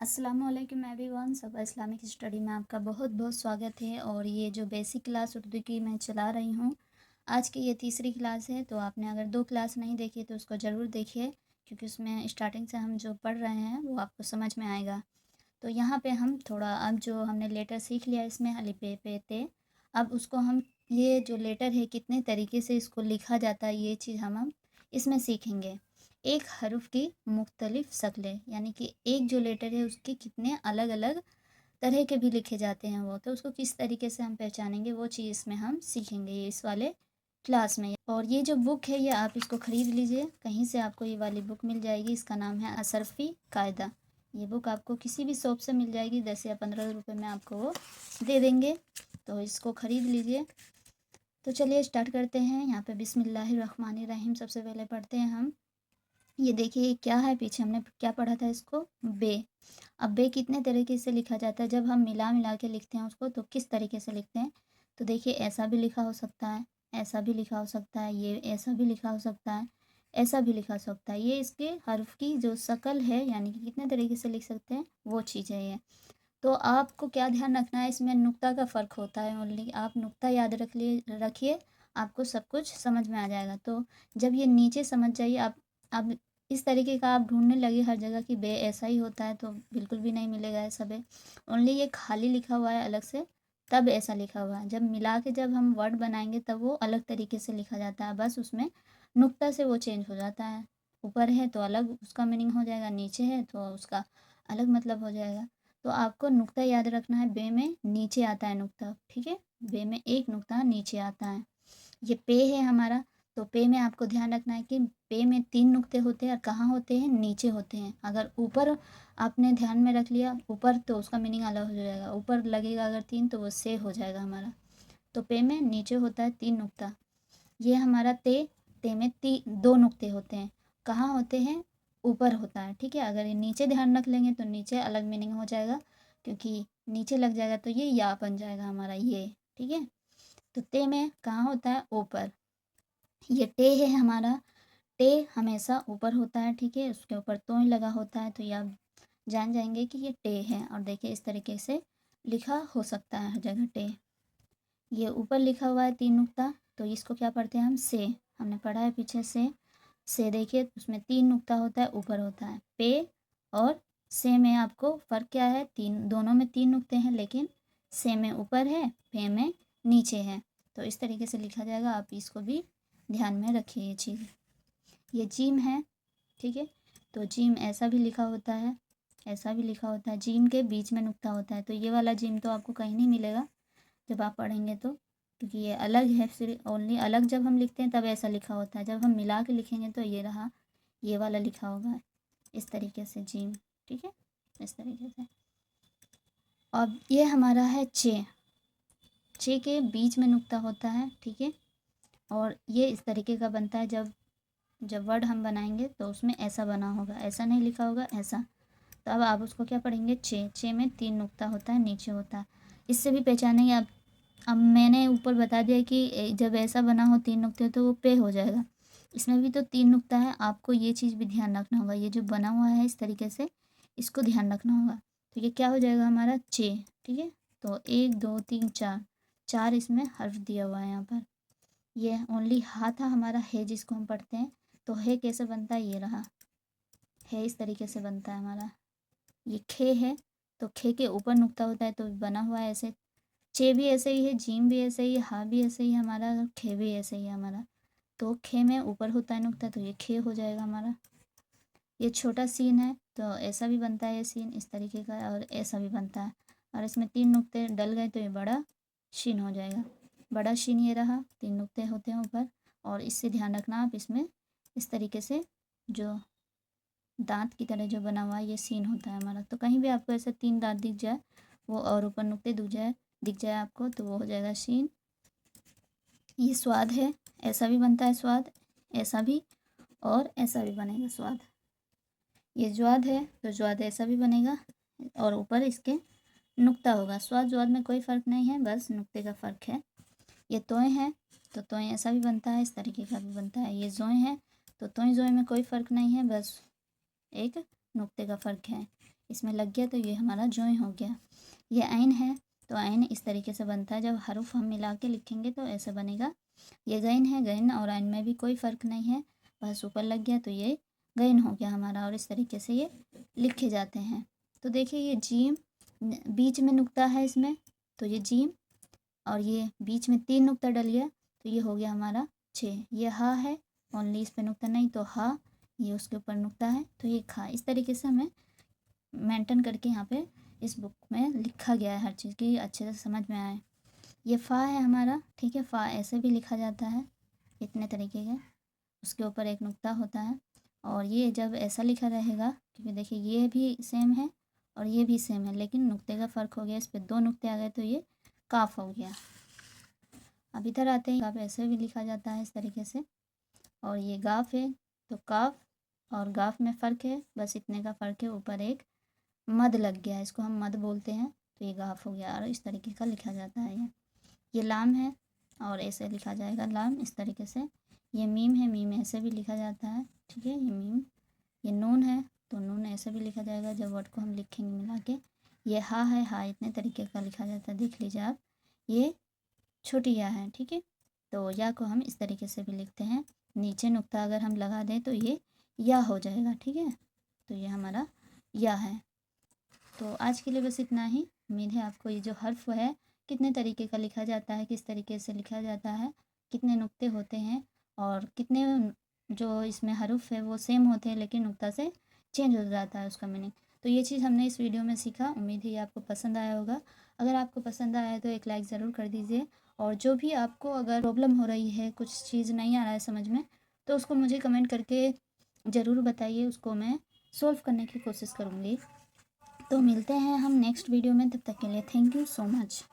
अस्सलामुअलैकुम एवरीवन। सब Islamic study में आपका बहुत बहुत स्वागत है। और ये जो बेसिक क्लास उर्दू की मैं चला रही हूँ, आज की ये तीसरी क्लास है। तो आपने अगर 2 क्लास नहीं देखी तो उसको ज़रूर देखिए, क्योंकि उसमें स्टार्टिंग से हम जो पढ़ रहे हैं वो आपको समझ में आएगा। तो यहाँ पे हम थोड़ा, अब जो हमने लेटर सीख लिया इसमें अलिफ बे पे ते, अब उसको हम, ये जो लेटर है कितने तरीके से इसको लिखा जाता है ये चीज़ हम इसमें सीखेंगे। एक हरूफ की मुख्तलिफ शक्लें, यानी कि एक जो लेटर है उसके कितने अलग अलग तरह के भी लिखे जाते हैं वो, तो उसको किस तरीके से हम पहचानेंगे वो चीज़ इसमें हम सीखेंगे ये इस वाले क्लास में। और ये जो बुक है ये आप इसको ख़रीद लीजिए, कहीं से आपको ये वाली बुक मिल जाएगी। इसका नाम है असरफ़ी कायदा। ये बुक आपको किसी भी शॉप से मिल जाएगी, 10 या 15 रुपए में आपको वो दे देंगे, तो इसको ख़रीद लीजिए। तो चलिए स्टार्ट करते हैं। यहाँ पे बिस्मिल्लाहिर्रहमानिर्रहीम सबसे पहले पढ़ते हैं हम। ये देखिए क्या है, पीछे हमने क्या पढ़ा था इसको, बे। अब बे कितने तरीके से लिखा जाता है, जब हम मिला मिला के लिखते हैं उसको तो किस तरीके से लिखते हैं। तो देखिए ऐसा भी लिखा हो सकता है, ऐसा भी लिखा हो सकता है, ये ऐसा भी लिखा हो सकता है, ऐसा भी लिखा हो सकता है। ये इसके हर्फ की जो शक्ल है, यानी कि कितने तरीके से लिख सकते हैं वो चीज़ है ये। तो आपको क्या ध्यान रखना है, इसमें नुक्ता का फ़र्क होता है ओनली। आप नुक्ता याद रखिए, आपको सब कुछ समझ में आ जाएगा। तो जब ये नीचे समझ जाइए आप, अब इस तरीके का आप ढूंढने लगे हर जगह कि बे ऐसा ही होता है, तो बिल्कुल भी नहीं मिलेगा ऐसा बे। ओनली ये खाली लिखा हुआ है अलग से, तब ऐसा लिखा हुआ है। जब मिला के जब हम वर्ड बनाएंगे तब वो अलग तरीके से लिखा जाता है, बस उसमें नुक्ता से वो चेंज हो जाता है। ऊपर है तो अलग उसका मीनिंग हो जाएगा, नीचे है तो उसका अलग मतलब हो जाएगा। तो आपको नुक्ता याद रखना है, बे में नीचे आता है नुक्ता, ठीक है। बे में एक नुक्ता नीचे आता है। ये पे है हमारा, तो पे में आपको ध्यान रखना है कि पे में 3 नुक्ते होते हैं, और कहाँ होते हैं, नीचे होते हैं। अगर ऊपर आपने ध्यान में रख लिया ऊपर, तो उसका मीनिंग अलग हो जाएगा। ऊपर लगेगा अगर 3 तो वो से हो जाएगा हमारा। तो पे में नीचे होता है 3 नुक्ता। ये हमारा ते, ते में 2 नुक्ते होते हैं। कहाँ होते हैं, ऊपर होता है, ठीक है। अगर ये नीचे ध्यान रख लेंगे तो नीचे अलग मीनिंग हो जाएगा, क्योंकि नीचे लग जाएगा तो ये या बन जाएगा हमारा ये, ठीक है। तो ते में कहाँ होता है, ऊपर। ये टे है हमारा, टे हमेशा ऊपर होता है, ठीक है। उसके ऊपर तोय लगा होता है, तो ये आप जान जाएंगे कि ये टे है। और देखिए इस तरीके से लिखा हो सकता है हर जगह टे। ये ऊपर लिखा हुआ है 3 नुक्ता, तो इसको क्या पढ़ते हैं हम, से। हमने पढ़ा है पीछे से देखिए उसमें 3 नुक्ता होता है, ऊपर होता है। पे और से में आपको फ़र्क क्या है, तीन, दोनों में 3 नुक्ते हैं, लेकिन से में ऊपर है, पे में नीचे है। तो इस तरीके से लिखा जाएगा, आप इसको भी ध्यान में रखिए ये चीज़। ये जीम है, ठीक है। तो जीम ऐसा भी लिखा होता है, ऐसा भी लिखा होता है। जीम के बीच में नुक्ता होता है, तो ये वाला जीम तो आपको कहीं नहीं मिलेगा जब आप पढ़ेंगे तो, क्योंकि ये अलग है। सिर्फ ओनली अलग जब हम लिखते हैं तब ऐसा लिखा होता है, जब हम मिला के लिखेंगे तो ये रहा, ये वाला लिखा होगा इस तरीके से जीम, ठीक है, इस तरीके से। अब ये हमारा है चे, चे के बीच में नुक्ता होता है, ठीक है। और ये इस तरीके का बनता है, जब जब वर्ड हम बनाएंगे तो उसमें ऐसा बना होगा, ऐसा नहीं लिखा होगा, ऐसा। तो अब आप उसको क्या पढ़ेंगे, चे। चे में 3 नुक्ता होता है, नीचे होता है। इससे भी पहचानेंगे आप। अब मैंने ऊपर बता दिया कि जब ऐसा बना हो 3 नुक्ते तो वो पे हो जाएगा। इसमें भी तो 3 नुक्ता है, आपको ये चीज़ भी ध्यान रखना होगा। ये जो बना हुआ है इस तरीके से, इसको ध्यान रखना होगा। तो ये क्या हो जाएगा हमारा, चे, ठीक है। तो 1 2 3 4, 4 इसमें हर्फ दिया हुआ है यहाँ पर। ये ओनली हा था हमारा, है जिसको हम पढ़ते हैं। तो है कैसे बनता है, ये रहा, है इस तरीके से बनता है हमारा। ये खे है, तो खे के ऊपर नुक्ता होता है, तो बना हुआ है ऐसे। चे भी ऐसे ही है, जीम भी ऐसे ही है, हा भी ऐसे ही है हमारा, और खे भी ऐसे ही है हमारा। तो खे में ऊपर होता है नुक्ता, तो ये खे हो जाएगा हमारा। ये छोटा सीन है, तो ऐसा भी बनता है ये सीन इस तरीके का, और ऐसा भी बनता है। और इसमें 3 नुक्ते डल गए तो ये बड़ा शीन हो जाएगा। बड़ा शीन ये रहा, 3 नुक्ते होते हैं ऊपर। और इससे ध्यान रखना आप, इसमें इस तरीके से जो दांत की तरह जो बना हुआ है ये सीन होता है हमारा। तो कहीं भी आपको ऐसे 3 दांत दिख जाए वो, और ऊपर नुक्ते दिख जाए आपको, तो वो हो जाएगा शीन। ये स्वाद है, ऐसा भी बनता है स्वाद, ऐसा भी, और ऐसा भी बनेगा स्वाद। ये ज्वाद है, तो ज्वाद ऐसा भी बनेगा, और ऊपर इसके नुक्ता होगा। स्वाद ज्वाद में कोई फ़र्क नहीं है, बस नुक्ते का फ़र्क है। ये तोय है, तो तोय ऐसा भी बनता है, इस तरीके का भी बनता है। ये जोय है, तो तोय जोय में कोई फ़र्क नहीं है, बस एक नुक्ते का फ़र्क है। इसमें लग गया तो ये हमारा ज्वाइन हो गया। ये ऐन है तो ऐन इस तरीके से बनता है, जब हरूफ हम मिला के लिखेंगे तो ऐसे बनेगा। ये गैन है, गैन और ऐन में भी कोई फ़र्क नहीं है, बस ऊपर लग गया तो ये गैन हो गया हमारा, और इस तरीके से ये लिखे जाते हैं। तो देखिए ये जीम बीच में नुक्ता है इसमें, तो ये जीम, और ये बीच में 3 नुक्ता डल गया तो ये हो गया हमारा 6। ये हा है, ओनली इस पे नुक्ता नहीं, तो हा, ये उसके ऊपर नुक्ता है तो ये खा। इस तरीके से हमें मेंटेन करके यहाँ पे इस बुक में लिखा गया है हर चीज़ की, अच्छे से समझ में आए। ये फ़ा है हमारा, ठीक है, फ़ा ऐसे भी लिखा जाता है, इतने तरीके के, उसके ऊपर एक नुक्ता होता है। और ये जब ऐसा लिखा रहेगा, क्योंकि देखिए ये भी सेम है और ये भी सेम है, लेकिन नुक्ते का फ़र्क हो गया, इस पर 2 नुक्ते आ गए तो ये काफ हो गया। अब इधर आते हैं, काफ ऐसे भी लिखा जाता है इस तरीके से, और ये गाफ है तो काफ और गाफ में फ़र्क है, बस इतने का फ़र्क है, ऊपर एक मद लग गया है, इसको हम मद बोलते हैं, तो ये गाफ हो गया और इस तरीके का लिखा जाता है। ये लाम है और ऐसे लिखा जाएगा लाम, इस तरीके से। ये मीम है, मीम ऐसे भी लिखा जाता है, ठीक है, ये मीम। ये नून है तो नून ऐसे भी लिखा जाएगा जब वर्ड को हम लिखेंगे मिला के। ये हा है, हा इतने तरीके का लिखा जाता है, देख लीजिए आप, ये छोटी या है, ठीक है। तो या को हम इस तरीके से भी लिखते हैं, नीचे नुक्ता अगर हम लगा दें तो ये या हो जाएगा, ठीक है। तो ये हमारा या है। तो आज के लिए बस इतना ही। उम्मीद है आपको ये जो हर्फ है कितने तरीके का लिखा जाता है, किस तरीके से लिखा जाता है, कितने नुक्ते होते हैं, और कितने जो इसमें हरूफ है वो सेम होते हैं लेकिन नुक्ता से चेंज हो जाता है उसका मीनिंग। तो ये चीज़ हमने इस वीडियो में सीखा, उम्मीद है ये आपको पसंद आया होगा। अगर आपको पसंद आया तो एक लाइक ज़रूर कर दीजिए, और जो भी आपको अगर प्रॉब्लम हो रही है, कुछ चीज़ नहीं आ रहा है समझ में, तो उसको मुझे कमेंट करके ज़रूर बताइए, उसको मैं सॉल्व करने की कोशिश करूँगी। तो मिलते हैं हम नेक्स्ट वीडियो में, तब तक के लिए थैंक यू सो मच।